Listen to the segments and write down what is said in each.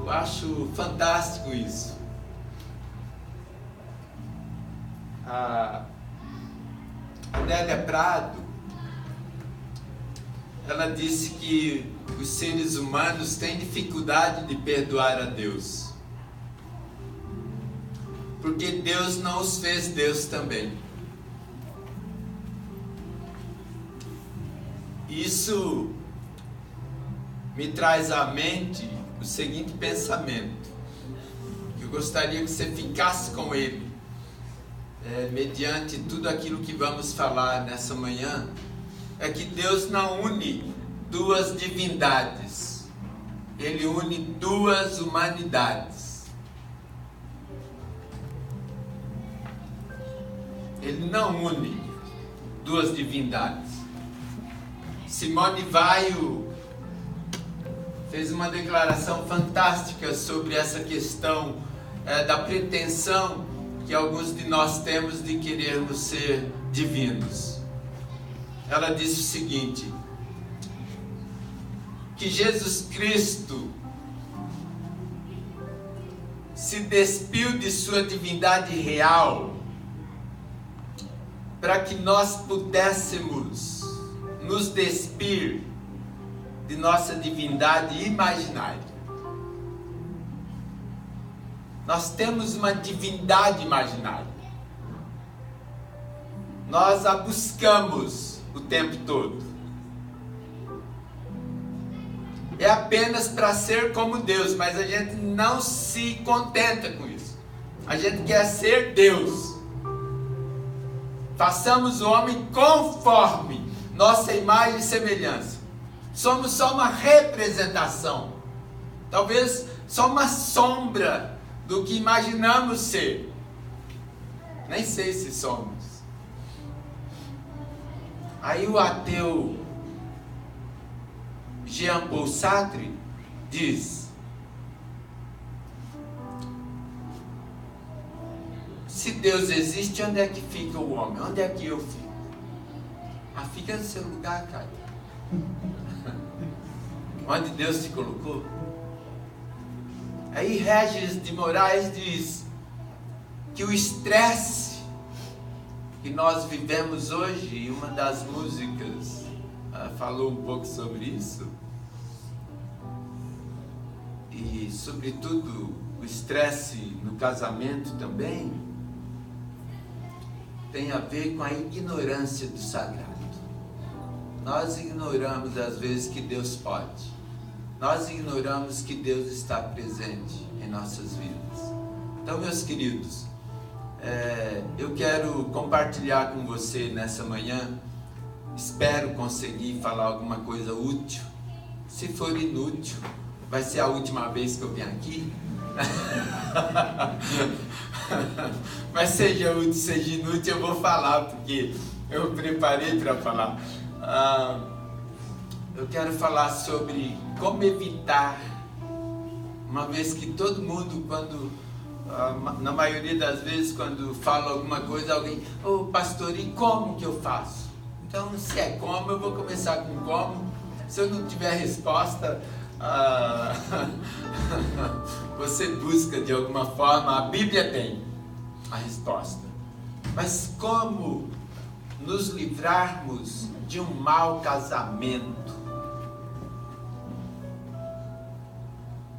Eu acho fantástico isso. A Nélia Prado, ela disse que os seres humanos têm dificuldade de perdoar a Deus, porque Deus não os fez Deus também. Isso me traz à mente o seguinte pensamento, que eu gostaria que você ficasse com ele, mediante tudo aquilo que vamos falar nessa manhã, é que Deus não une duas divindades, Ele une duas humanidades. Ele não une duas divindades. Simone Weil fez uma declaração fantástica sobre essa questão da pretensão que alguns de nós temos de querermos ser divinos. Ela disse o seguinte, que Jesus Cristo se despiu de sua divindade real para que nós pudéssemos nos despir de nossa divindade imaginária. Nós temos uma divindade imaginária. Nós a buscamos o tempo todo. É apenas para ser como Deus, mas a gente não se contenta com isso. A gente quer ser Deus. Façamos o homem conforme nossa imagem e semelhança. Somos só uma representação, talvez só uma sombra do que imaginamos ser. Nem sei se somos. Aí o ateu Jean-Paul Sartre diz: se Deus existe, onde é que fica o homem? Onde é que eu fico? Ah, fica no seu lugar, cara. Onde Deus te colocou. Aí Regis de Moraes diz que o estresse que nós vivemos hoje, e uma das músicas falou um pouco sobre isso, e sobretudo o estresse no casamento também, tem a ver com a ignorância do sagrado. Nós ignoramos às vezes que Deus pode. Nós ignoramos que Deus está presente em nossas vidas. Então, meus queridos, eu quero compartilhar com você nessa manhã. Espero conseguir falar alguma coisa útil. Se for inútil, vai ser a última vez que eu venho aqui. Mas seja útil, seja inútil, eu vou falar, porque eu preparei para falar. Eu quero falar sobre como evitar, uma vez que todo mundo, na maioria das vezes, quando fala alguma coisa, alguém, pastor, e como que eu faço? Então, se é como, eu vou começar com como. Se eu não tiver resposta, você busca de alguma forma. A Bíblia tem a resposta. Mas como nos livrarmos de um mau casamento?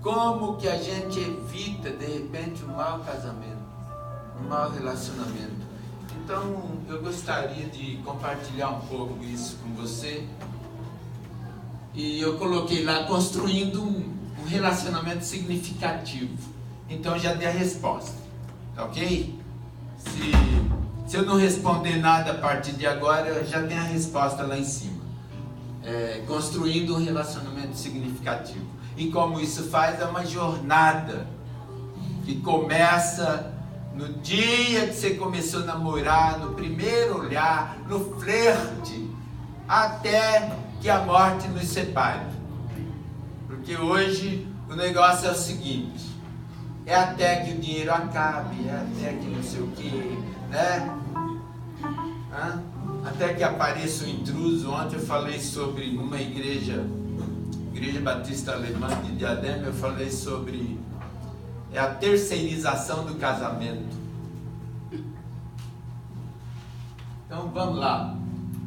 Como que a gente evita, de repente, um mau casamento, um mau relacionamento? Então, eu gostaria de compartilhar um pouco isso com você. E eu coloquei lá, construindo um relacionamento significativo. Então, já dei a resposta, tá ok? Se eu não responder nada a partir de agora, eu já tenho a resposta lá em cima. Construindo um relacionamento significativo. E como isso faz, é uma jornada que começa no dia que você começou a namorar, no primeiro olhar, no flerte, até que a morte nos separe. Porque hoje o negócio é o seguinte, é até que o dinheiro acabe, é até que não sei o que, né? Até que apareça o intruso. Ontem eu falei sobre uma igreja Igreja Batista Alemã de Diadema, eu falei sobre a terceirização do casamento. Então vamos lá.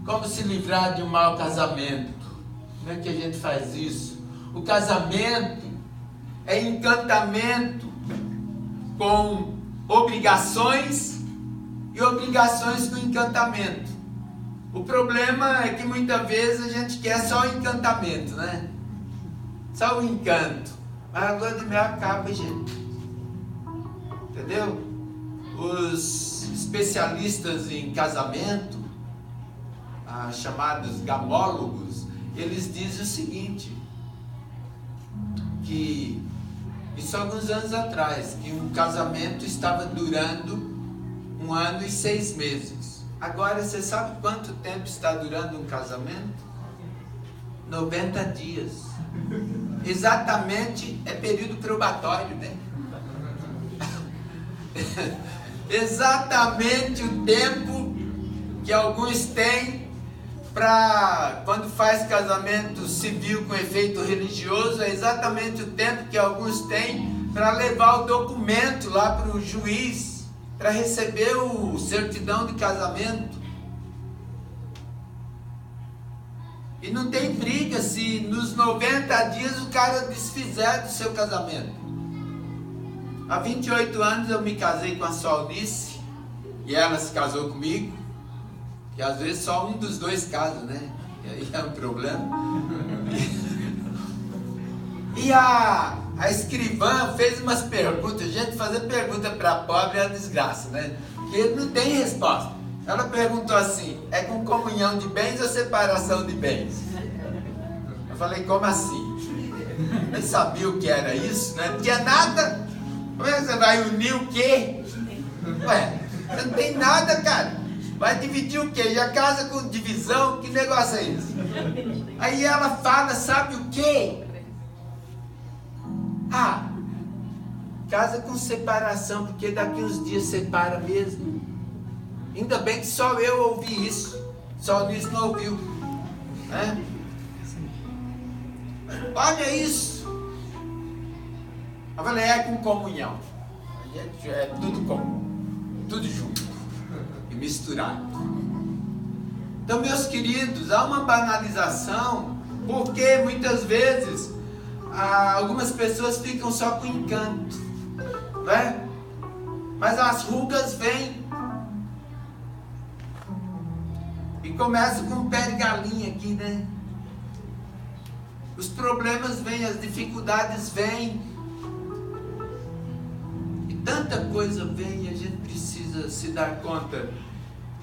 Como se livrar de um mau casamento? Como é que a gente faz isso? O casamento é encantamento com obrigações e obrigações com encantamento. O problema é que muitas vezes a gente quer só o encantamento, né? Só o encanto. Mas a lua de mel acaba, gente. Entendeu? Os especialistas em casamento, chamados gamólogos, eles dizem o seguinte, que isso há alguns anos atrás, que um casamento estava durando 1 ano e 6 meses. Agora, você sabe quanto tempo está durando um casamento? 90 dias. Exatamente, é período probatório, né? Exatamente o tempo que alguns têm para, quando faz casamento civil com efeito religioso, é exatamente o tempo que alguns têm para levar o documento lá para o juiz, para receber o certidão de casamento. E não tem briga se nos 90 dias o cara desfizer do seu casamento. Há 28 anos eu me casei com a Solnice e ela se casou comigo, que às vezes só um dos dois casa, né? E aí é um problema. E a escrivã fez umas perguntas. Gente, fazer pergunta para pobre é uma desgraça, né? Porque não tem resposta. Ela perguntou assim: é com comunhão de bens ou separação de bens? Eu falei: como assim? Nem sabia o que era isso, né? Não tinha nada. Como é que você vai unir o quê? Ué, você não tem nada, cara. Vai dividir o quê? Já casa com divisão? Que negócio é esse? Aí ela fala, sabe o quê? Casa com separação, porque daqui uns dias separa mesmo. Ainda bem que só eu ouvi isso. Só nisso não ouviu. Né? Olha isso. Eu falei, é com comunhão. É tudo comum. Tudo junto. E misturado. Então, meus queridos, há uma banalização, porque muitas vezes algumas pessoas ficam só com encanto, né? Mas as rugas vêm e começam com um pé de galinha aqui, né? Os problemas vêm, as dificuldades vêm e tanta coisa vem, e a gente precisa se dar conta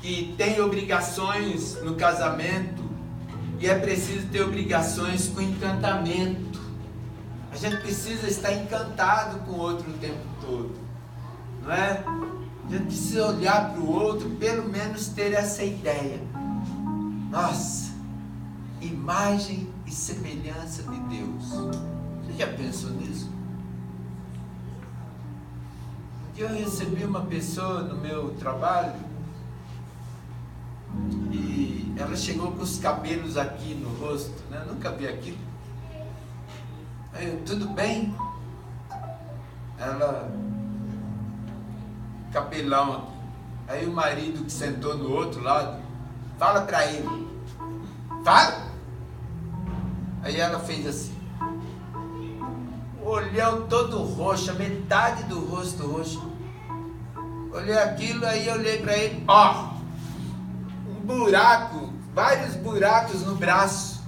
que tem obrigações no casamento e é preciso ter obrigações com encantamento. A gente precisa estar encantado com o outro o tempo todo, não é? A gente precisa olhar para o outro, pelo menos ter essa ideia. Nossa, imagem e semelhança de Deus. Você já pensou nisso? Um dia eu recebi uma pessoa no meu trabalho e ela chegou com os cabelos aqui no rosto, né? Eu nunca vi aquilo. Aí eu, tudo bem? Ela, cabelão aqui. Aí o marido que sentou no outro lado, fala para ele. Fala! Aí ela fez assim. O olhão todo roxo, a metade do rosto roxo. Olhei aquilo, aí eu olhei para ele, ó, um buraco, vários buracos no braço.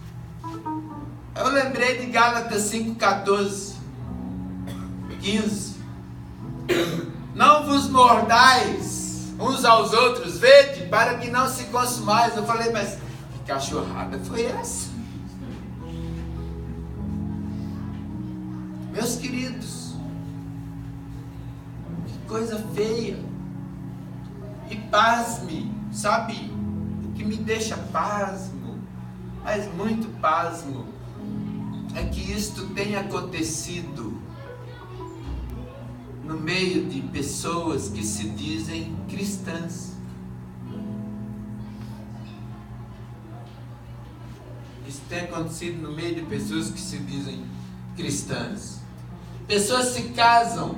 Eu lembrei de Gálatas 5:14, 15. Não vos mordais uns aos outros, vede, para que não se consumais. Eu falei, mas que cachorrada foi essa? Meus queridos, que coisa feia. E pasme, sabe o que me deixa pasmo, mas muito pasmo, é que isto tem acontecido no meio de pessoas que se dizem cristãs. tem acontecido no meio de pessoas que se dizem cristãs. Pessoas se casam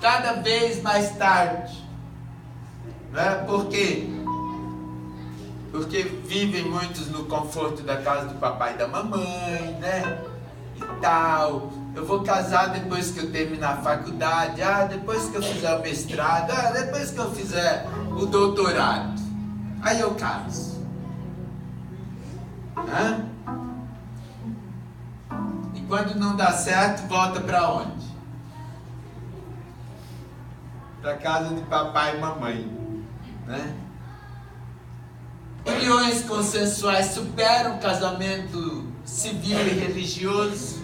cada vez mais tarde. Não é? Por quê? Porque vivem muitos no conforto da casa do papai e da mamãe, né? E tal. Eu vou casar depois que eu terminar a faculdade. Depois que eu fizer o mestrado. Depois que eu fizer o doutorado. Aí eu caso. E quando não dá certo, volta para onde? Para casa de papai e mamãe, né? Uniões consensuais superam o casamento civil e religioso.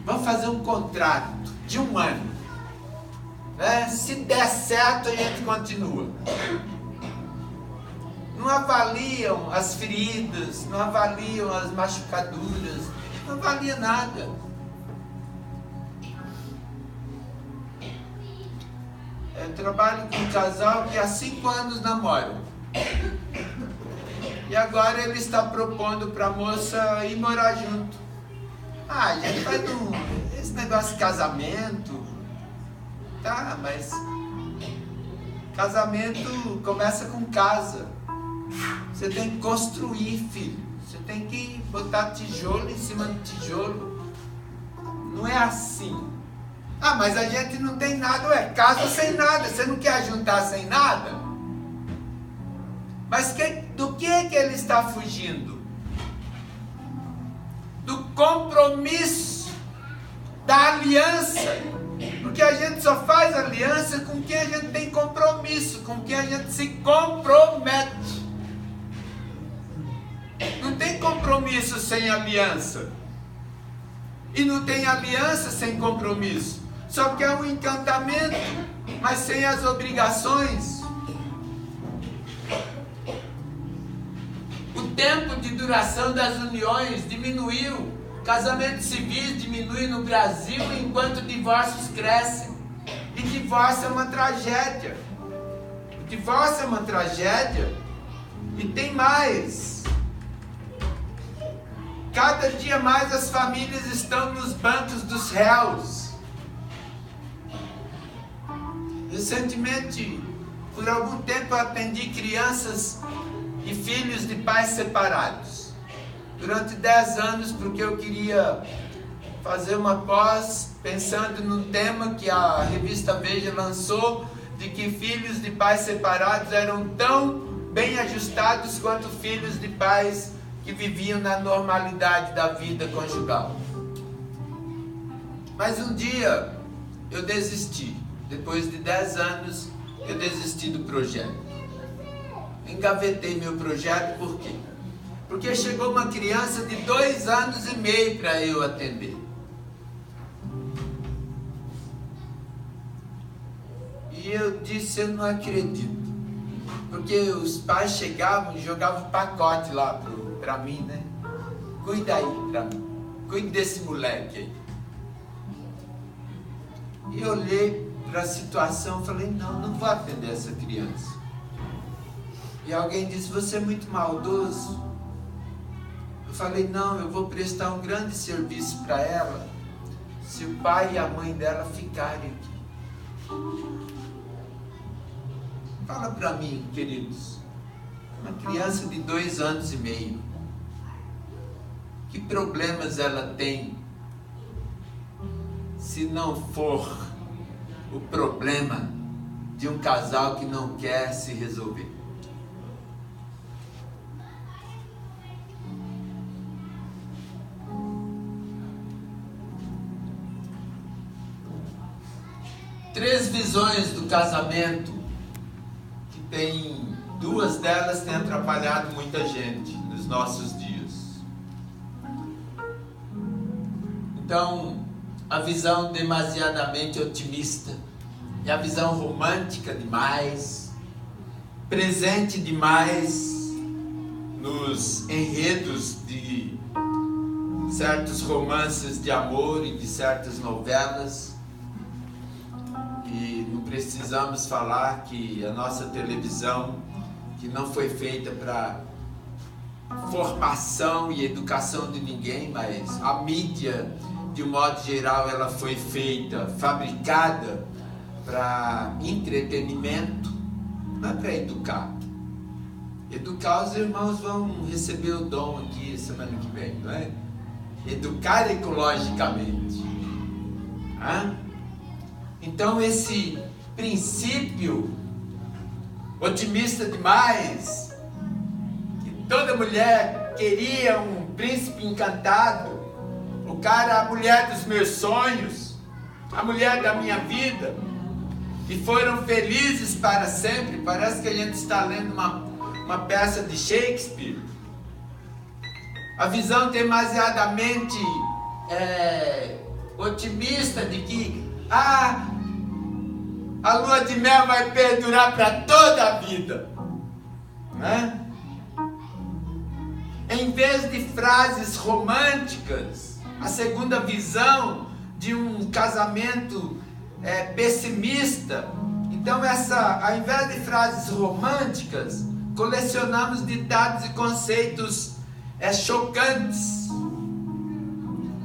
Vamos fazer um contrato de 1 ano, né? Se der certo, a gente continua. Não avaliam as feridas, não avaliam as machucaduras, não avalia nada. Eu trabalho com um casal que há 5 anos namoram. E agora ele está propondo para a moça ir morar junto. A gente faz esse negócio de casamento. Tá, mas casamento começa com casa. Você tem que construir, filho. Você tem que botar tijolo em cima de tijolo. Não é assim. Mas a gente não tem nada. Casa sem nada. Você não quer juntar sem nada? Mas do que ele está fugindo? Do compromisso, da aliança. Porque a gente só faz aliança com quem a gente tem compromisso, com quem a gente se compromete. Não tem compromisso sem aliança. E não tem aliança sem compromisso. Só que é um encantamento, mas sem as obrigações. O tempo de duração das uniões diminuiu. Casamentos civis diminuem no Brasil enquanto divórcios crescem. E divórcio é uma tragédia. Divórcio é uma tragédia. E tem mais. Cada dia mais as famílias estão nos bancos dos réus. Recentemente, por algum tempo, eu atendi crianças e filhos de pais separados. Durante 10 anos, porque eu queria fazer uma pós pensando num tema que a revista Veja lançou, de que filhos de pais separados eram tão bem ajustados quanto filhos de pais que viviam na normalidade da vida conjugal. Mas um dia eu desisti. Depois de 10 anos, eu desisti do projeto. Engavetei meu projeto, por quê? Porque chegou uma criança de 2 anos e meio para eu atender. E eu disse, eu não acredito. Porque os pais chegavam e jogavam pacote lá para mim, né? Cuida aí para mim. Cuide desse moleque aí. E eu olhei para a situação e falei, não vou atender essa criança. E alguém disse, você é muito maldoso. Eu falei, não, eu vou prestar um grande serviço para ela se o pai e a mãe dela ficarem aqui. Fala para mim, queridos, uma criança de 2 anos e meio, que problemas ela tem se não for o problema de um casal que não quer se resolver? Três visões do casamento, que tem 2 delas têm atrapalhado muita gente nos nossos dias. Então, a visão demasiadamente otimista e a visão romântica demais, presente demais nos enredos de certos romances de amor e de certas novelas. E não precisamos falar que a nossa televisão, que não foi feita para formação e educação de ninguém, mas a mídia, de um modo geral, ela foi feita, fabricada para entretenimento, não é para educar. Educar, os irmãos vão receber o dom aqui semana que vem, não é? Educar ecologicamente. Então esse princípio otimista demais, que toda mulher queria um príncipe encantado, o cara, a mulher dos meus sonhos, a mulher da minha vida, e foram felizes para sempre. Parece que a gente está lendo uma peça de Shakespeare. A visão demasiadamente otimista de que a lua de mel vai perdurar para toda a vida, né? Em vez de frases românticas, a segunda visão de um casamento pessimista. Então ao invés de frases românticas, colecionamos ditados e conceitos chocantes.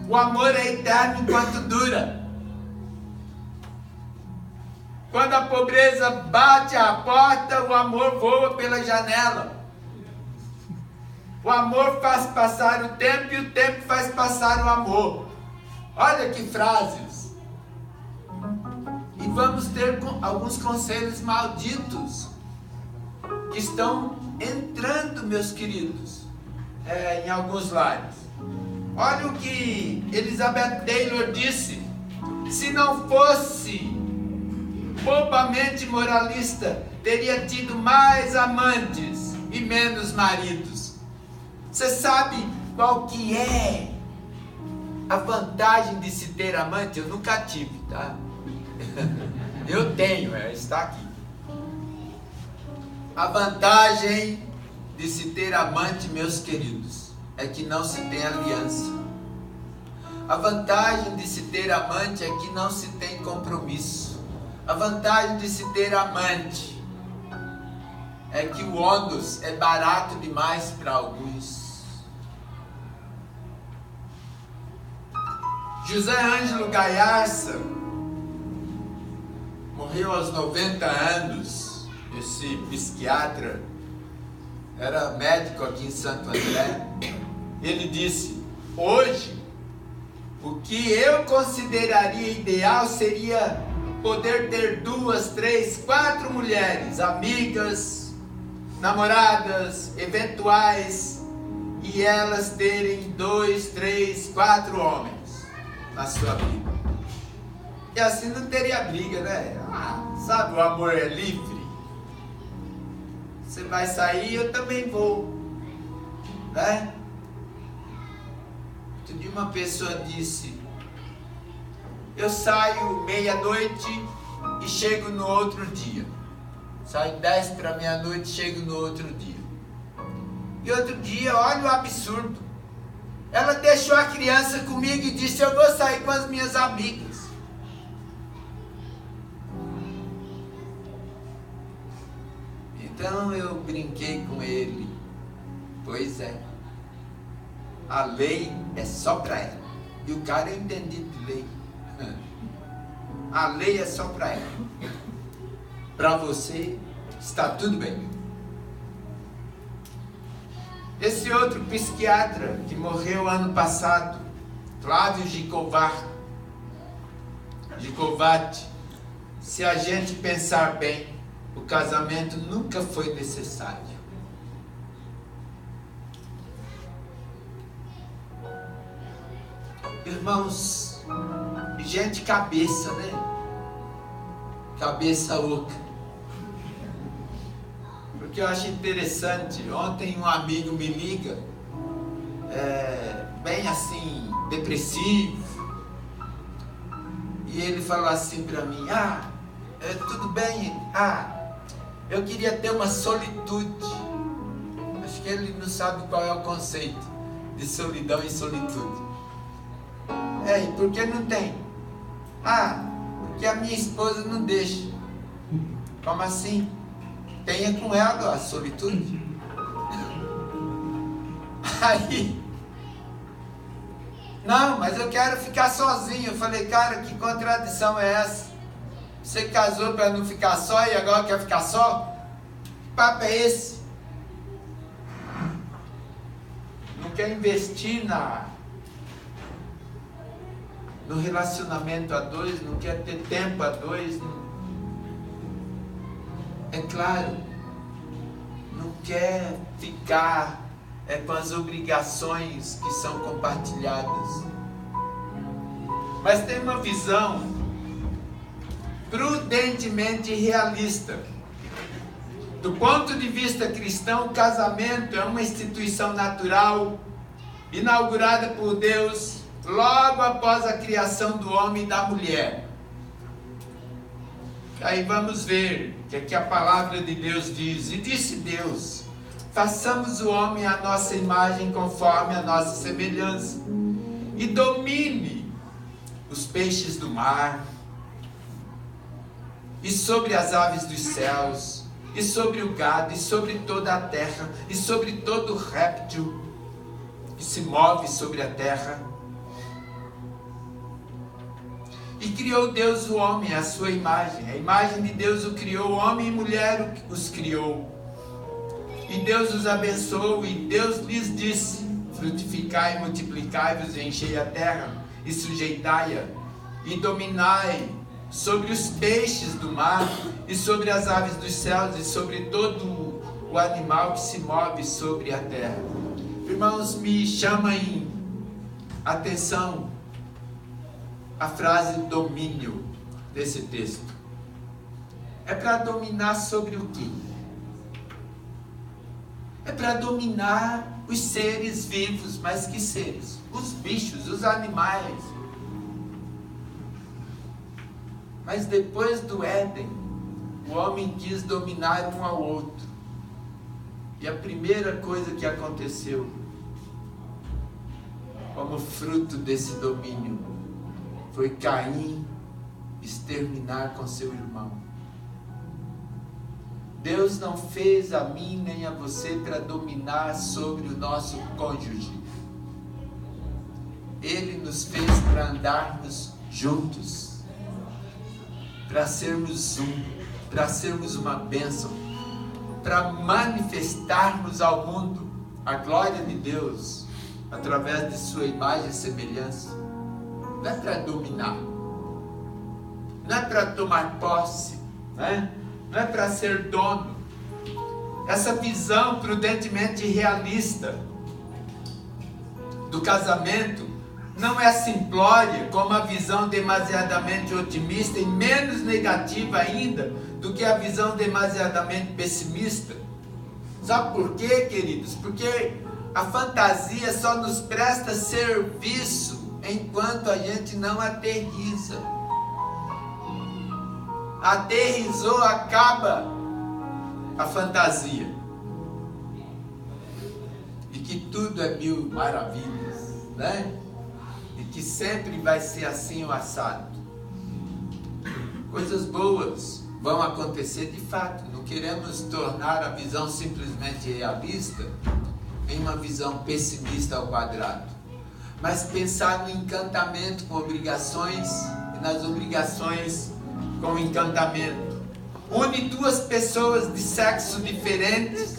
O amor é eterno enquanto dura. Quando a pobreza bate à porta, o amor voa pela janela. O amor faz passar o tempo e o tempo faz passar o amor. Olha que frases. E vamos ter alguns conselhos malditos que estão entrando, meus queridos, em alguns lares. Olha o que Elizabeth Taylor disse: se não fosse bobamente moralista, teria tido mais amantes e menos maridos. Você sabe qual que é a vantagem de se ter amante? Eu nunca tive, tá? Eu tenho, está aqui. A vantagem de se ter amante, meus queridos, é que não se tem aliança. A vantagem de se ter amante é que não se tem compromisso. A vantagem de se ter amante é que o ônus é barato demais para alguns. José Ângelo Gaiarsa morreu aos 90 anos. Esse psiquiatra era médico aqui em Santo André. Ele disse: hoje, o que eu consideraria ideal seria poder ter 2, 3, 4 mulheres, amigas, namoradas, eventuais, e elas terem 2, 3, 4 homens na sua vida. E assim não teria briga, né? Sabe, o amor é livre. Você vai sair, eu também vou, né? Outro dia uma pessoa disse: eu saio meia-noite e chego no outro dia. Saio 10 para meia-noite e chego no outro dia. E outro dia, olha o absurdo. Ela deixou a criança comigo e disse: eu vou sair com as minhas amigas. Então eu brinquei com ele. Pois é. A lei é só para ela. E o cara é entendido de lei. A lei é só para ela. Para você está tudo bem. Esse outro psiquiatra que morreu ano passado, Flávio Gicovati, se a gente pensar bem, o casamento nunca foi necessário. Irmãos, gente cabeça, né? Cabeça oca. Porque eu acho interessante, ontem um amigo me liga, bem assim, depressivo, e ele falou assim para mim: tudo bem, eu queria ter uma solitude. Acho que ele não sabe qual é o conceito de solidão e solitude. E por que não tem? Porque a minha esposa não deixa. Como assim? Tenha com ela a solitude. Aí, não, mas eu quero ficar sozinho. Eu falei, cara, que contradição é essa? Você casou para não ficar só e agora quer ficar só? Que papo é esse? Não quer investir no relacionamento a dois, não quer ter tempo a dois. É claro, não quer ficar com as obrigações que são compartilhadas. Mas tem uma visão prudentemente realista. Do ponto de vista cristão, o casamento é uma instituição natural, inaugurada por Deus logo após a criação do homem e da mulher. Aí vamos ver o que é que a palavra de Deus diz. E disse Deus: façamos o homem à nossa imagem, conforme a nossa semelhança, e domine os peixes do mar, e sobre as aves dos céus, e sobre o gado, e sobre toda a terra, e sobre todo réptil que se move sobre a terra. E criou Deus o homem à sua imagem. A imagem de Deus o criou, homem e mulher os criou. E Deus os abençoou, e Deus lhes disse: frutificai e multiplicai-vos, e enchei a terra, e sujeitai-a, e dominai sobre os peixes do mar, e sobre as aves dos céus, e sobre todo o animal que se move sobre a terra. Irmãos, me chama em atenção a frase domínio desse texto. É para dominar sobre o quê? É para dominar os seres vivos. Mas que seres? Os bichos, os animais. Mas depois do Éden, o homem quis dominar um ao outro. E a primeira coisa que aconteceu, como fruto desse domínio, foi Caim exterminar com seu irmão. Deus não fez a mim nem a você para dominar sobre o nosso cônjuge. Ele nos fez para andarmos juntos, para sermos um, para sermos uma bênção, para manifestarmos ao mundo a glória de Deus através de sua imagem e semelhança. Não é para dominar, não é para tomar posse, né? Não é para ser dono. Essa visão prudentemente realista do casamento não é simplória como a visão demasiadamente otimista, e menos negativa ainda do que a visão demasiadamente pessimista. Sabe por quê, queridos? Porque a fantasia só nos presta serviço enquanto a gente não aterriza. Aterrizou, acaba a fantasia. E que tudo é mil maravilhas, né? E que sempre vai ser assim o assado. Coisas boas vão acontecer de fato. Não queremos tornar a visão simplesmente realista em uma visão pessimista ao quadrado. Mas pensar no encantamento com obrigações, e nas obrigações com encantamento. Une duas pessoas de sexo diferentes.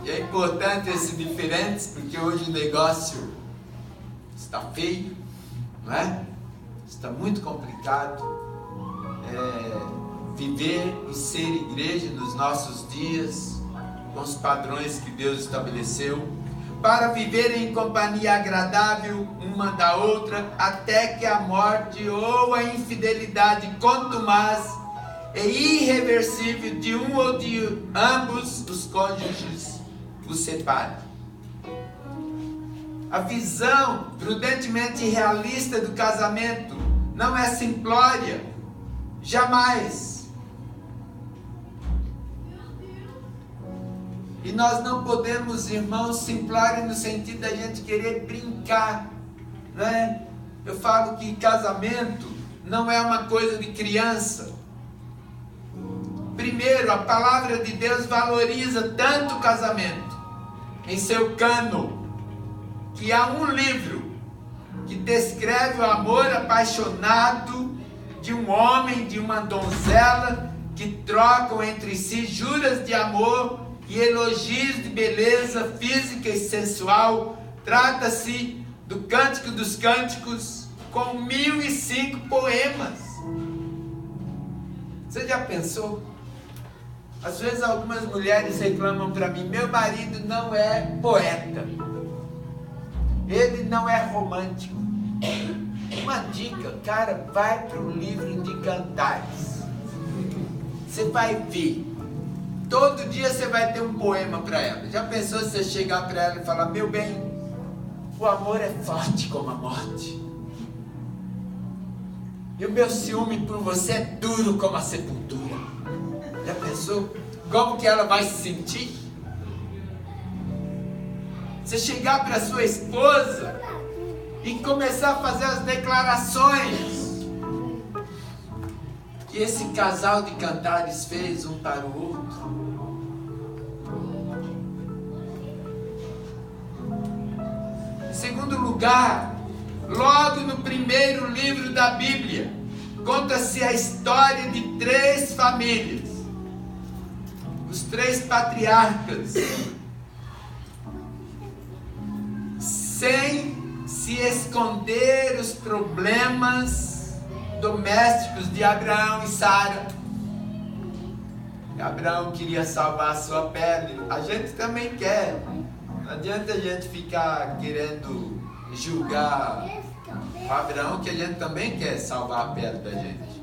E é importante esses diferentes, porque hoje o negócio está feio, não é? Está muito complicado. Viver e ser igreja nos nossos dias, com os padrões que Deus estabeleceu, para viverem em companhia agradável uma da outra, até que a morte ou a infidelidade contumaz e irreversível de um ou de ambos os cônjuges os separe. A visão prudentemente realista do casamento não é simplória, jamais. E nós não podemos, irmãos, simplório no sentido da gente querer brincar, né? Eu falo que casamento não é uma coisa de criança. Primeiro, a palavra de Deus valoriza tanto o casamento, em seu cano que há um livro que descreve o amor apaixonado de um homem e de uma donzela que trocam entre si juras de amor e elogios de beleza física e sensual. Trata-se do Cântico dos Cânticos, com 1005 poemas. Você já pensou? Às vezes algumas mulheres reclamam para mim: meu marido não é poeta, ele não é romântico. Uma dica, cara, vai para o livro de Cantares. Você vai ver. Todo dia você vai ter um poema para ela. Já pensou se você chegar para ela e falar: meu bem, o amor é forte como a morte, e o meu ciúme por você é duro como a sepultura. Já pensou como que ela vai se sentir? Você chegar para sua esposa e começar a fazer as declarações que esse casal de Cantares fez um para o outro. Em segundo lugar, logo no primeiro livro da Bíblia, conta-se a história de 3 famílias. Os 3 patriarcas, sem se esconder os problemas domésticos de Abraão e Sara. Abraão queria salvar a sua pele. A gente também quer. Não adianta a gente ficar querendo julgar Abraão, que a gente também quer salvar a pele da gente.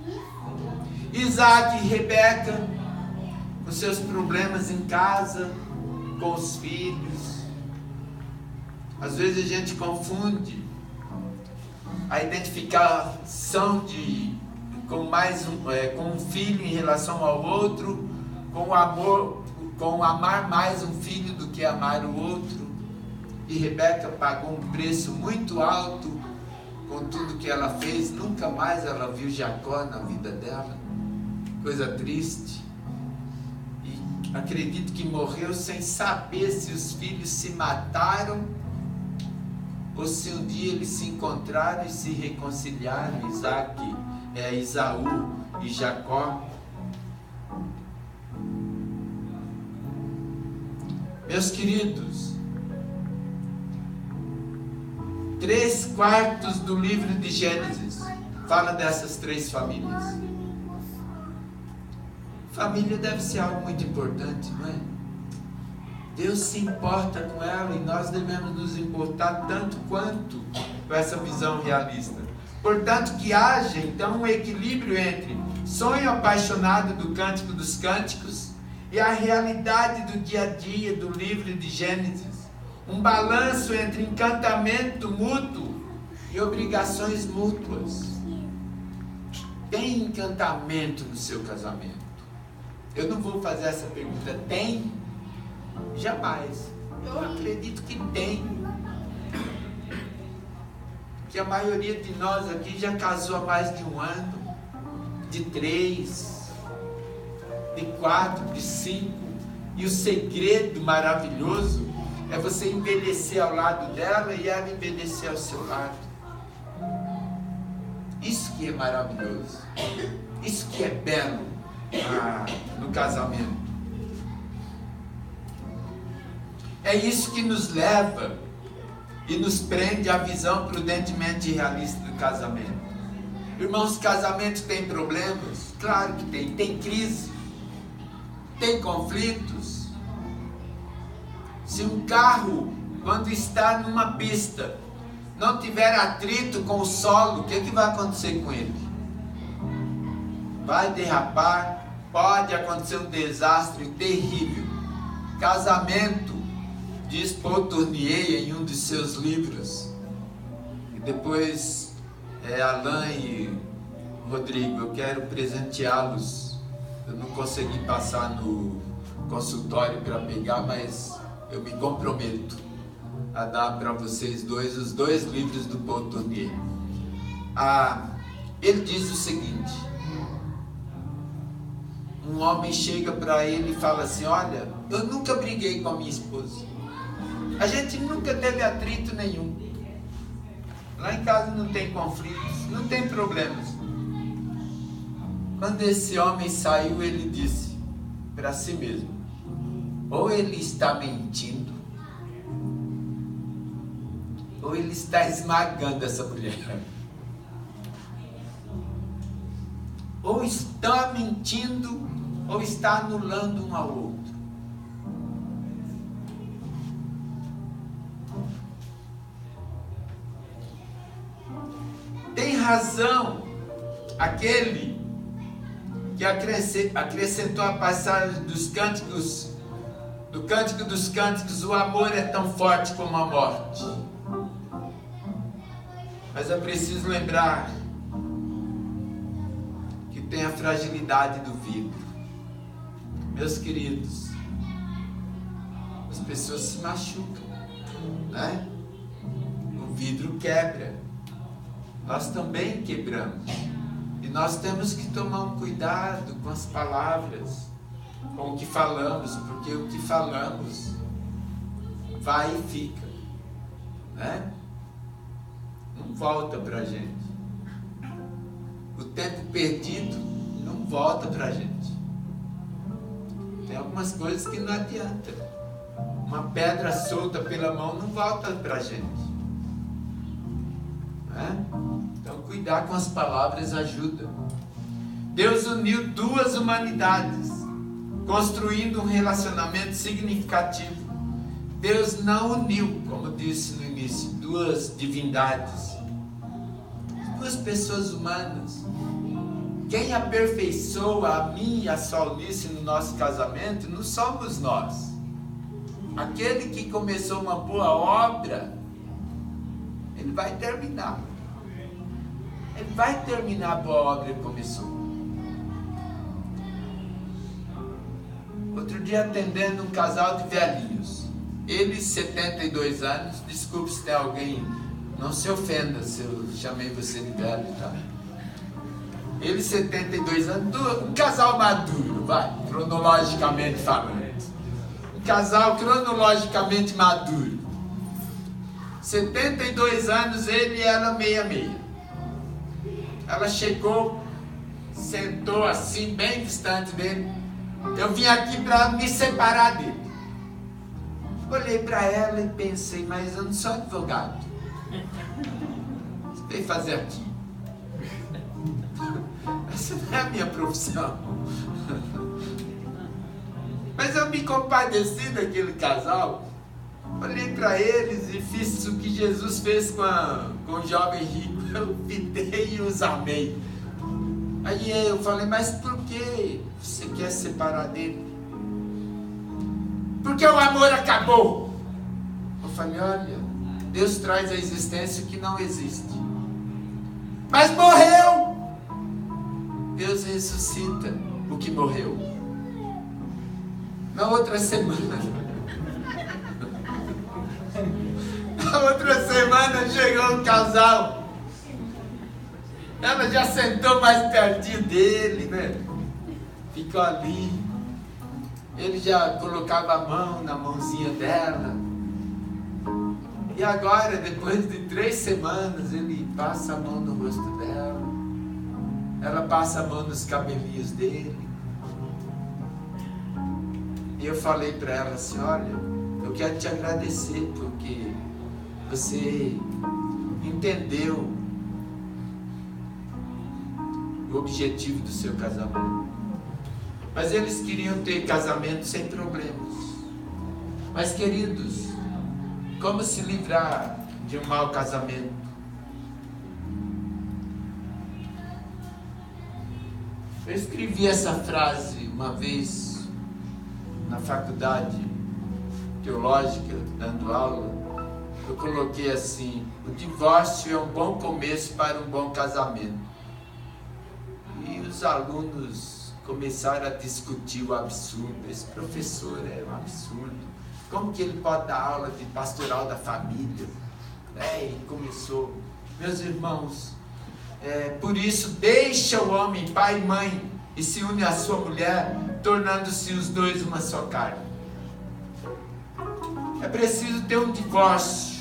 Isaac e Rebeca, com seus problemas em casa, com os filhos. Às vezes a gente confunde a identificação com um filho em relação ao outro, com o amor, com amar mais um filho do que amar o outro. E Rebeca pagou um preço muito alto com tudo que ela fez. Nunca mais ela viu Jacó na vida dela. Coisa triste. E acredito que morreu sem saber se os filhos se mataram ou se um dia eles se encontraram e se reconciliaram, Esaú e Jacó. Meus queridos, 3/4 do livro de Gênesis fala dessas 3 famílias. Família deve ser algo muito importante, não é? Deus se importa com ela e nós devemos nos importar tanto quanto com essa visão realista. Portanto, que haja então um equilíbrio entre sonho apaixonado do Cântico dos Cânticos e a realidade do dia a dia do livro de Gênesis. Um balanço entre encantamento mútuo e obrigações mútuas. Tem encantamento no seu casamento? Eu não vou fazer essa pergunta. Tem? Jamais. Eu acredito que tem. Que a maioria de nós aqui já casou há mais de 1 ano, de 3, de 4, de 5. E o segredo maravilhoso é você envelhecer ao lado dela e ela envelhecer ao seu lado. Isso que é maravilhoso. Isso que é belo no casamento. É isso que nos leva e nos prende à visão prudentemente realista do casamento. Irmãos, casamento tem problemas? Claro que tem. Tem crise, tem conflitos. Se um carro, quando está numa pista, não tiver atrito com o solo, o que vai acontecer com ele? Vai derrapar, pode acontecer um desastre terrível. Casamento, diz Paul Tournier em um de seus livros, e depois Alain e Rodrigo, eu quero presenteá-los. Eu não consegui passar no consultório para pegar, mas eu me comprometo a dar para vocês os 2 livros do Paul Tournier. Ele diz o seguinte: um homem chega para ele e fala assim: olha, eu nunca briguei com a minha esposa, A gente nunca teve atrito nenhum. Lá em casa não tem conflitos, não tem problemas. Quando esse homem saiu, ele disse para si mesmo: ou ele está mentindo, ou ele está esmagando essa mulher. Ou está mentindo, ou está anulando um ao outro. Tem razão aquele que acrescentou a passagem dos cânticos, do Cântico dos Cânticos: o amor é tão forte como a morte. Mas é preciso lembrar que tem a fragilidade do vidro. Meus queridos, as pessoas se machucam, né? O vidro quebra. Nós também quebramos. E nós temos que tomar um cuidado com as palavras, com o que falamos, porque o que falamos vai e fica, né? Não volta pra gente. O tempo perdido não volta pra gente. Tem algumas coisas que não adianta. Uma pedra solta pela mão não volta pra gente, né? Então cuidar com as palavras ajuda. Deus uniu duas humanidades, construindo um relacionamento significativo. Deus não uniu, como disse no início, duas divindades, duas pessoas humanas. Quem aperfeiçoa a mim e a Solnice no nosso casamento não somos nós. Aquele que começou uma boa obra, ele vai terminar. Ele vai terminar a boa obra que ele começou. Outro dia, atendendo um casal de velhinhos, eles 72 anos, desculpe se tem alguém, não se ofenda se eu chamei você de velho, tá? Eles 72 anos, um casal maduro, vai, cronologicamente falando. Um casal cronologicamente maduro. 72 anos, ele e ela meia-meia. Ela chegou, sentou assim, bem distante dele. Eu vim aqui para me separar dele. Olhei para ela e pensei: mas eu não sou advogado. O que você veio fazer aqui? Essa não é a minha profissão. Mas eu me compadeci daquele casal. Olhei para eles e fiz o que Jesus fez com o jovem rico. Eu fitei e os amei. Aí eu falei: mas por que você quer se separar dele? Porque o amor acabou. Eu falei: olha, Deus traz à existência o que não existe. Mas morreu. Deus ressuscita o que morreu. Na outra semana chegou um casal. Ela já sentou mais pertinho dele, né? Ficou ali. Ele já colocava a mão na mãozinha dela. E agora, depois de 3 semanas, ele passa a mão no rosto dela. Ela passa a mão nos cabelinhos dele. E eu falei para ela assim: olha, eu quero te agradecer porque você entendeu o objetivo do seu casamento. Mas eles queriam ter casamento sem problemas. Mas, queridos, como se livrar de um mau casamento? Eu escrevi essa frase uma vez na faculdade teológica, dando aula. Eu coloquei assim: o divórcio é um bom começo para um bom casamento. E os alunos começaram a discutir o absurdo. Esse professor é um absurdo. Como que ele pode dar aula de pastoral da família? E começou. Meus irmãos, por isso deixa o homem, pai e mãe, e se une à sua mulher, tornando-se os dois uma só carne. É preciso ter um divórcio.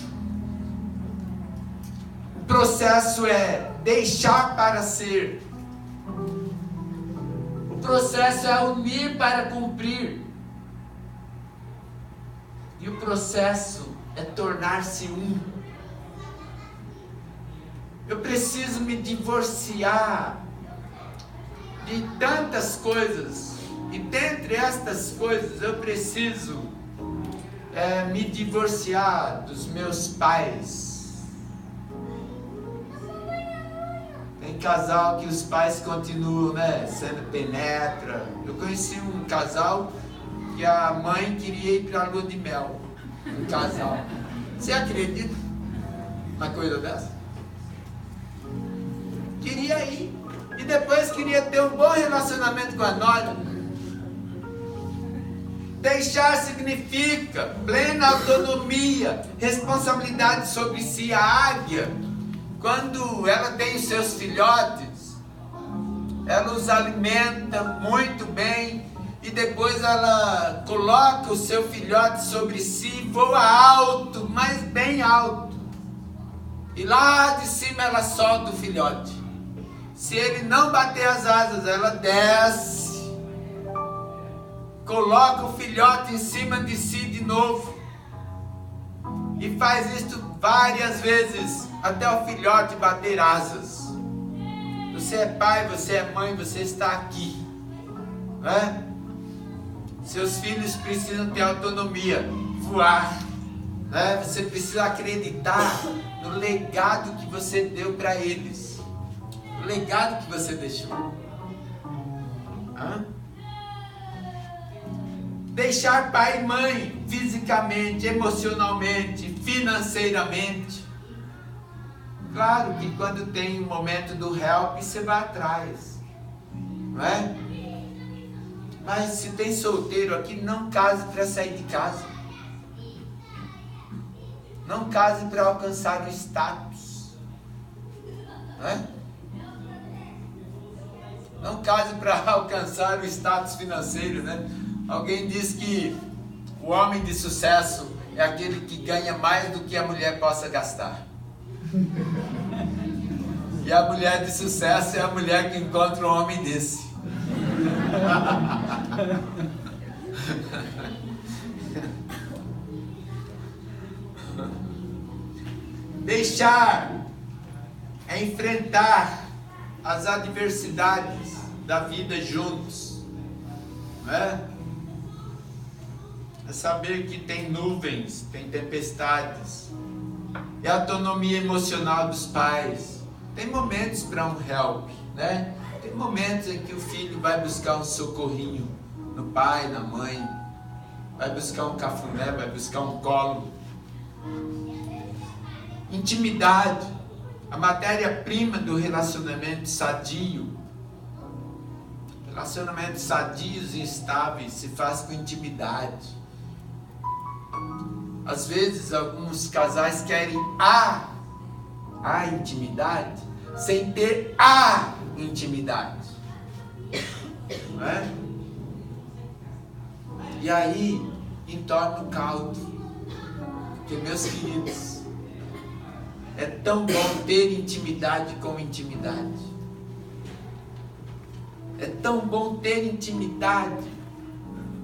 O processo é deixar para ser. O processo é unir para cumprir. E o processo é tornar-se um. Eu preciso me divorciar de tantas coisas. E dentre estas coisas eu preciso me divorciar dos meus pais. Tem casal que os pais continuam, sendo penetra. Eu conheci um casal que a mãe queria ir para a lua de mel. Um casal. Você acredita numa coisa dessa? Queria ir. E depois queria ter um bom relacionamento com a nora. Deixar significa plena autonomia, responsabilidade sobre si. A águia, quando ela tem os seus filhotes, ela os alimenta muito bem e depois ela coloca o seu filhote sobre si, voa alto, mas bem alto. E lá de cima ela solta o filhote. Se ele não bater as asas, ela desce. Coloca o filhote em cima de si de novo. E faz isto várias vezes, até o filhote bater asas. Você é pai, você é mãe, você está aqui. Seus filhos precisam ter autonomia, voar. Você precisa acreditar no legado que você deu para eles. O legado que você deixou. Deixar pai e mãe fisicamente, emocionalmente, financeiramente. Claro que quando tem um momento do help, você vai atrás. Não é? Mas se tem solteiro aqui, não case para sair de casa. Não case para alcançar o status. Não é? Não case para alcançar o status financeiro, né? Alguém diz que o homem de sucesso é aquele que ganha mais do que a mulher possa gastar. E a mulher de sucesso é a mulher que encontra um homem desse. Deixar é enfrentar as adversidades da vida juntos. Não é? É saber que tem nuvens, tem tempestades. É a autonomia emocional dos pais. Tem momentos para um help, né? Tem momentos em que o filho vai buscar um socorrinho no pai, na mãe. Vai buscar um cafuné, vai buscar um colo. Intimidade. A matéria-prima do relacionamento sadio. Relacionamentos sadios e estáveis se faz com intimidade. Às vezes alguns casais querem a intimidade sem ter a intimidade. Não é? E aí entorna o caldo. Porque, meus queridos, é tão bom ter intimidade com intimidade. É tão bom ter intimidade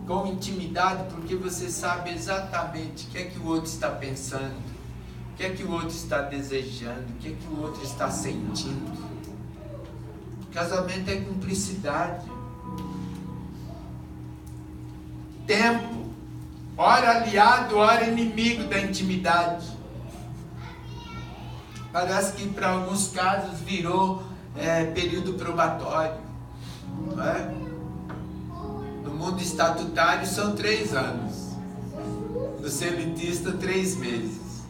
com intimidade, porque você sabe exatamente o que é que o outro está pensando, o que é que o outro está desejando, o que é que o outro está sentindo. Casamento é cumplicidade. Tempo, ora aliado, ora inimigo da intimidade. Parece que para alguns casos virou período probatório, não é? No mundo estatutário são 3 anos, no celitista 3 meses.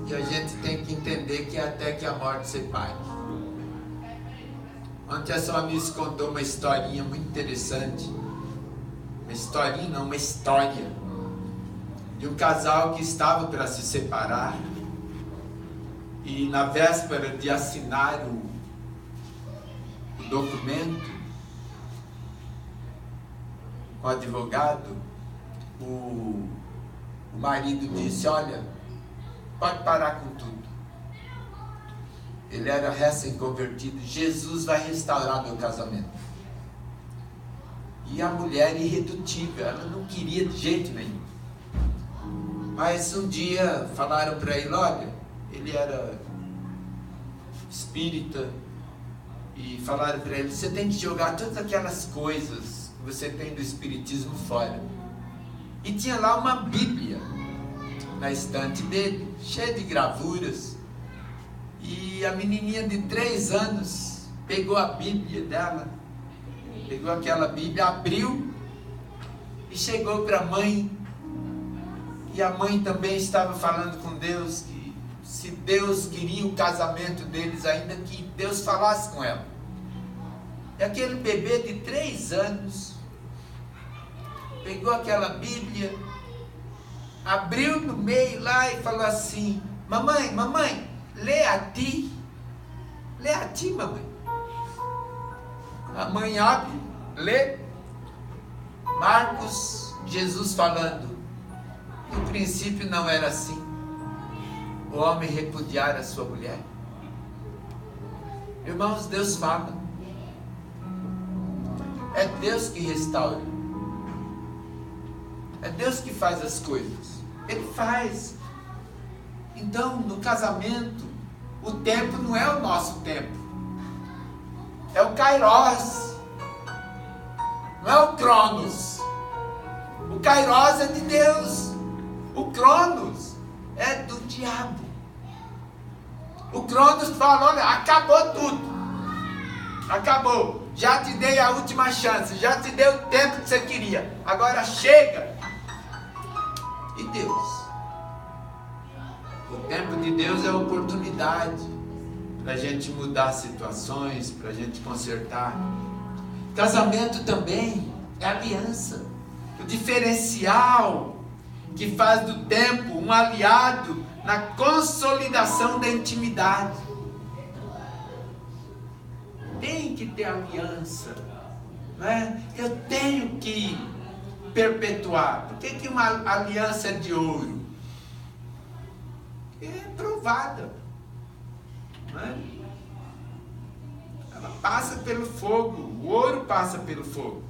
E a gente tem que entender que é até que a morte separe. Ontem a sua Miss contou uma historinha muito interessante. Uma historinha não, uma história de um casal que estava para se separar e na véspera de assinar o documento, o advogado o marido disse: olha, pode parar com tudo. Ele era recém-convertido. Jesus vai restaurar meu casamento. E a mulher irredutível, ela não queria de jeito nenhum. Mas um dia falaram para ele: olha, ele era espírita, e falaram para ele: você tem que jogar todas aquelas coisas que você tem do espiritismo fora. E tinha lá uma Bíblia na estante dele, cheia de gravuras. E a menininha de 3 anos pegou a Bíblia dela, pegou aquela Bíblia, abriu e chegou para a mãe. E a mãe também estava falando com Deus que se Deus queria o casamento deles, ainda que Deus falasse com ela. E aquele bebê de 3 anos pegou aquela Bíblia, abriu no meio lá e falou assim: mamãe, lê a ti, mamãe. A mãe abre, lê, Marcos, Jesus falando: no princípio não era assim, o homem repudiar a sua mulher. Irmãos, Deus fala, é Deus que restaura, é Deus que faz as coisas, Ele faz. Então, no casamento, o tempo não é o nosso tempo, é o Kairos, não é o Cronos. O Kairos é de Deus, o Cronos é do diabo. O Cronos fala: olha, acabou tudo, acabou, já te dei a última chance, já te dei o tempo que você queria, agora chega. E Deus? O tempo de Deus é a oportunidade para a gente mudar situações, para a gente consertar. Casamento também é aliança. O diferencial que faz do tempo um aliado na consolidação da intimidade. Tem que ter aliança, né? Eu tenho que perpetuar. Por que uma aliança é de ouro? É provada, né? Ela passa pelo fogo, o ouro passa pelo fogo.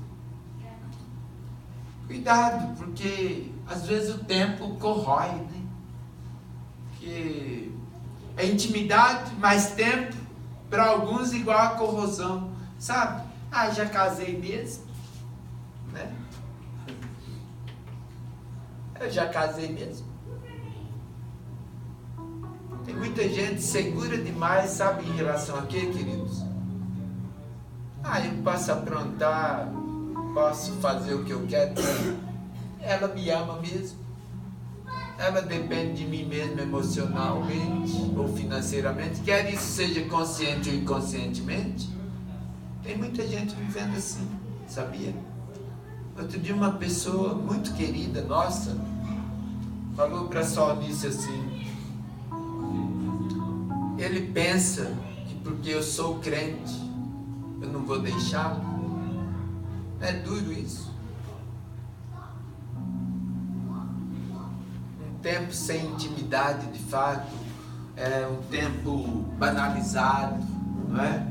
Cuidado, porque às vezes o tempo corrói, né? Que é intimidade, mais tempo, para alguns igual a corrosão, sabe? Ah, já casei mesmo, né? Eu já casei mesmo. Tem muita gente segura demais, sabe, em relação a quê, queridos? Ah, eu posso aprontar, posso fazer o que eu quero. Ela me ama mesmo. Ela depende de mim mesmo emocionalmente ou financeiramente, quer isso seja consciente ou inconscientemente. Tem muita gente vivendo assim, sabia? Outro dia uma pessoa muito querida nossa falou para a Solnice assim: ele pensa que porque eu sou crente eu não vou deixá-lo. Não é duro isso? Um tempo sem intimidade de fato é um tempo banalizado, não é?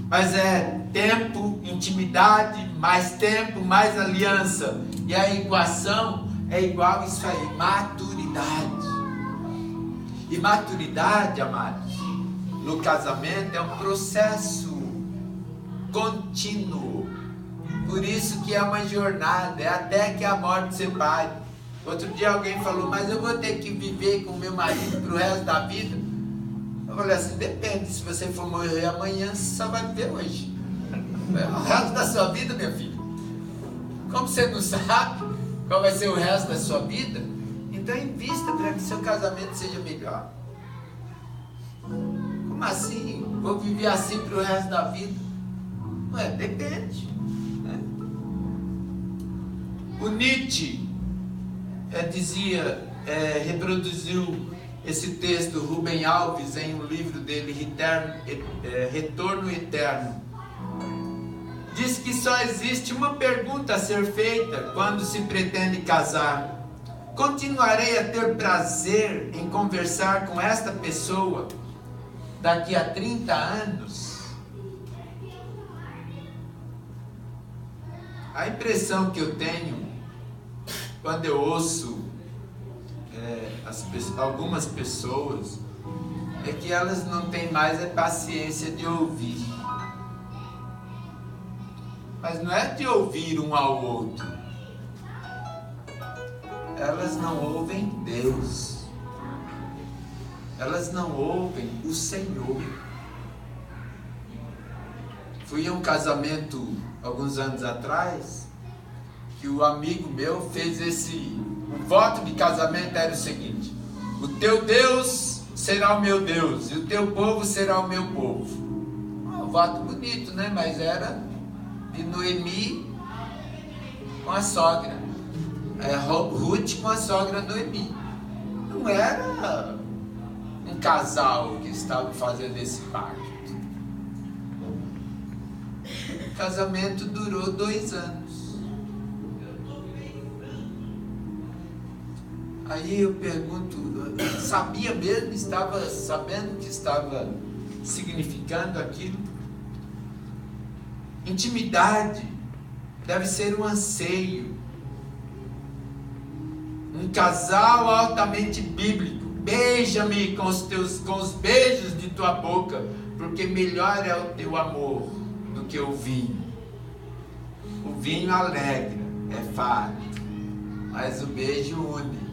Mas é tempo, intimidade, mais tempo, mais aliança. E a equação é igual a isso aí: maturidade. E maturidade, amados, no casamento é um processo contínuo. Por isso que é uma jornada, é até que a morte separe. Outro dia alguém falou: mas eu vou ter que viver com meu marido para o resto da vida? Eu falei assim: depende, se você for morrer amanhã, você só vai viver hoje. É o resto da sua vida, minha filha. Como você não sabe qual vai ser o resto da sua vida, então invista para que seu casamento seja melhor. Como assim? Vou viver assim para o resto da vida? Não é, depende, né? O Nietzsche reproduziu esse texto, Rubem Alves, em um livro dele, Retorno Eterno. diz que só existe uma pergunta a ser feita quando se pretende casar: continuarei a ter prazer em conversar com esta pessoa daqui a 30 anos? A impressão que eu tenho quando eu ouço algumas pessoas é que elas não têm mais a paciência de ouvir. Mas não é de ouvir um ao outro. Elas não ouvem Deus. Elas não ouvem o Senhor. Fui a um casamento alguns anos atrás, que o amigo meu fez o voto de casamento era o seguinte: o teu Deus será o meu Deus, e o teu povo será o meu povo. Um voto bonito, né? Mas era de Noemi com a sogra, Ruth com a sogra Noemi. Não era um casal que estava fazendo esse pacto. O casamento durou 2 anos. Aí eu pergunto, sabia mesmo? Estava sabendo que estava significando aquilo? Intimidade deve ser um anseio. Um casal altamente bíblico. Beija-me com os beijos de tua boca, porque melhor é o teu amor do que o vinho. O vinho alegra, é fato, mas o beijo une.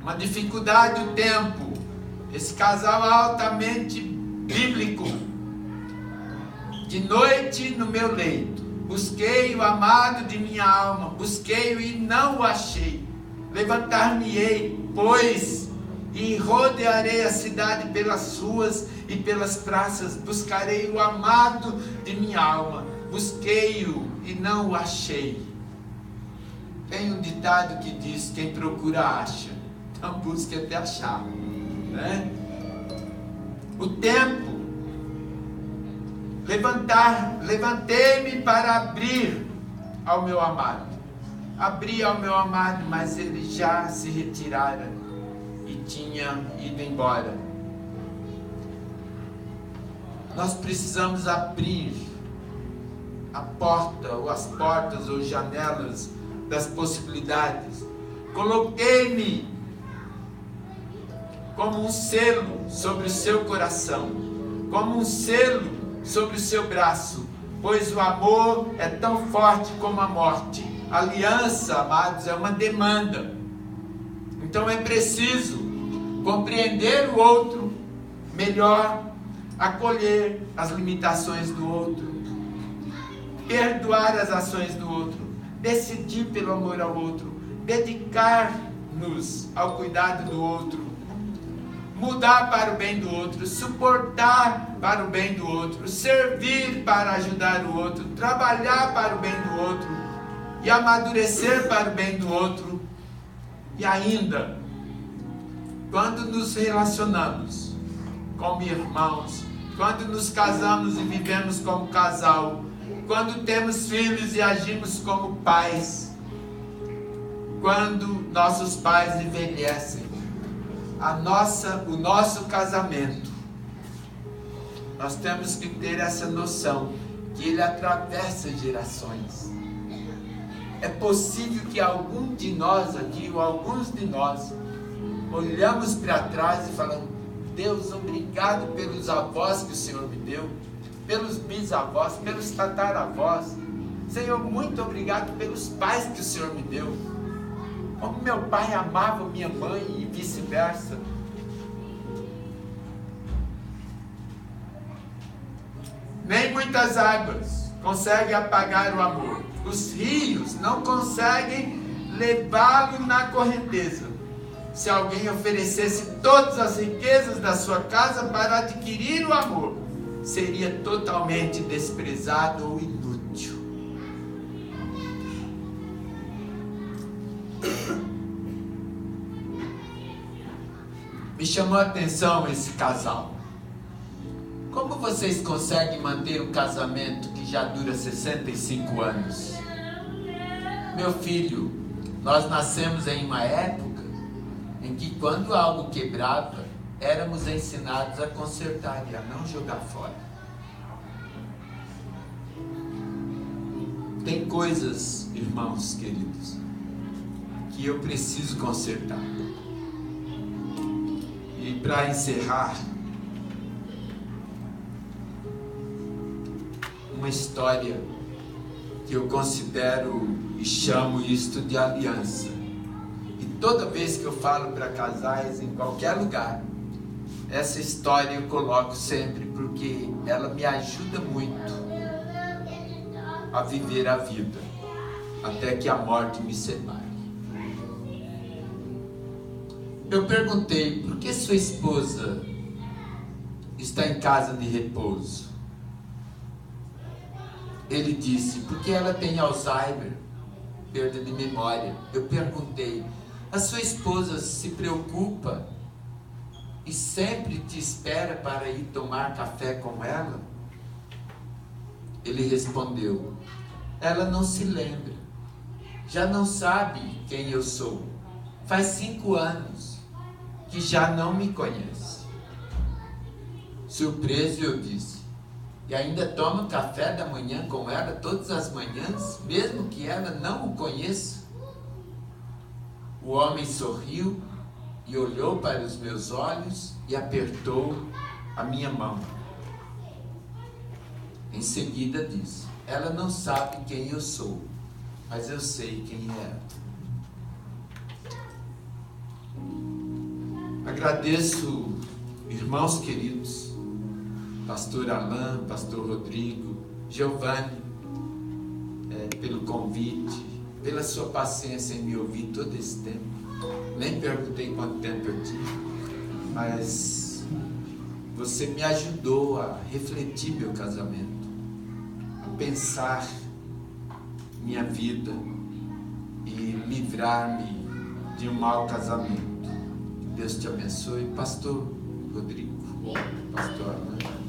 Uma dificuldade do tempo. Esse casal altamente bíblico. De noite no meu leito, busquei o amado de minha alma, busquei-o e não o achei. Levantar-me-ei, pois, e rodearei a cidade pelas ruas e pelas praças, buscarei o amado de minha alma, busquei-o e não o achei. Tem um ditado que diz: quem procura acha, então busque até achar, né? O tempo. Levantei-me para abrir ao meu amado. Abri ao meu amado, mas ele já se retirara e tinha ido embora. Nós precisamos abrir a porta, ou as portas, ou janelas das possibilidades. Coloquei-me como um selo sobre o seu coração, como um selo sobre o seu braço, pois o amor é tão forte como a morte. Aliança, amados, é uma demanda. Então é preciso compreender o outro melhor, acolher as limitações do outro, perdoar as ações do outro, decidir pelo amor ao outro, dedicar-nos ao cuidado do outro, mudar para o bem do outro, suportar para o bem do outro, servir para ajudar o outro, trabalhar para o bem do outro e amadurecer para o bem do outro. E ainda, quando nos relacionamos como irmãos, quando nos casamos e vivemos como casal, quando temos filhos e agimos como pais, quando nossos pais envelhecem, o nosso casamento, nós temos que ter essa noção que ele atravessa gerações. É possível que algum de nós aqui, ou alguns de nós, olhamos para trás e falamos: Deus, obrigado pelos avós que o Senhor me deu, pelos bisavós, pelos tataravós. Senhor, muito obrigado pelos pais que o Senhor me deu. Como meu pai amava minha mãe e vice-versa. Nem muitas águas conseguem apagar o amor. Os rios não conseguem levá-lo na correnteza. Se alguém oferecesse todas as riquezas da sua casa para adquirir o amor, seria totalmente desprezado ou inútil. Me chamou a atenção esse casal. Como vocês conseguem manter um casamento que já dura 65 anos? Meu filho, nós nascemos em uma época em que quando algo quebrava, éramos ensinados a consertar e a não jogar fora. Tem coisas, irmãos queridos, que eu preciso consertar. E para encerrar, uma história que eu considero e chamo isto de aliança. E toda vez que eu falo para casais em qualquer lugar, essa história eu coloco sempre porque ela me ajuda muito a viver a vida até que a morte me separe. Eu perguntei: por que sua esposa está em casa de repouso? Ele disse: porque ela tem Alzheimer, perda de memória. Eu perguntei: a sua esposa se preocupa e sempre te espera para ir tomar café com ela? Ele respondeu: ela não se lembra, já não sabe quem eu sou. Faz 5 anos que já não me conhece. Surpreso, eu disse: e ainda toma café da manhã com ela todas as manhãs, mesmo que ela não o conheça? O homem sorriu e olhou para os meus olhos e apertou a minha mão. Em seguida disse: ela não sabe quem eu sou, mas eu sei quem é ela. Agradeço, irmãos queridos, pastor Alain, pastor Rodrigo, Giovanni, pelo convite, pela sua paciência em me ouvir todo esse tempo. Nem perguntei quanto tempo eu tive, mas você me ajudou a refletir meu casamento, a pensar minha vida e livrar-me de um mau casamento. Que Deus te abençoe, pastor Rodrigo, pastor Alain.